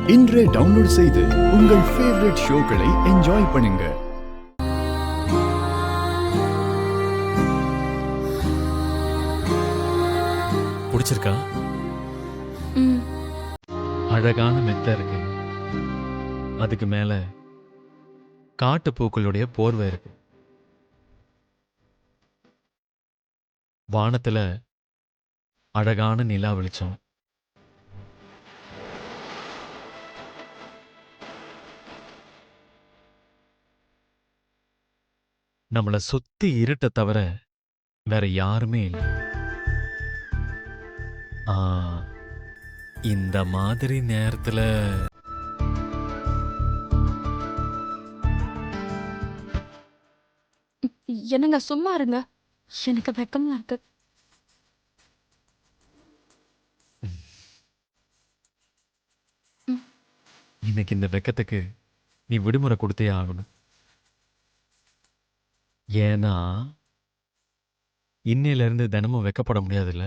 இன்றே டவுன்லோட் செய்து உங்கள் ஃபேவரட் ஷோக்களை என்ஜாய் பண்ணுங்க. பிடிச்சிருக்கா? அழகான மெத்த இருக்கு. அதுக்கு மேல காட்டு பூக்களுடைய போர்வை இருக்கு. வானத்துல அழகான நிலா வெளிச்சம். நம்மள சுத்தி இருட்ட தவிர வேற யாருமே இல்லை. ஆ, இந்த மாதிரி நேரத்துல என்னங்க சும்மா இருங்க. எனக்கு வெக்கமா இருக்கு. இன்னைக்கு இந்த வெக்கத்துக்கு நீ விடுமுறை கொடுத்தே ஆகணும். ஏன்னா இன்னையில இருந்து தினமும் வெக்கப்பட முடியாதுல்ல.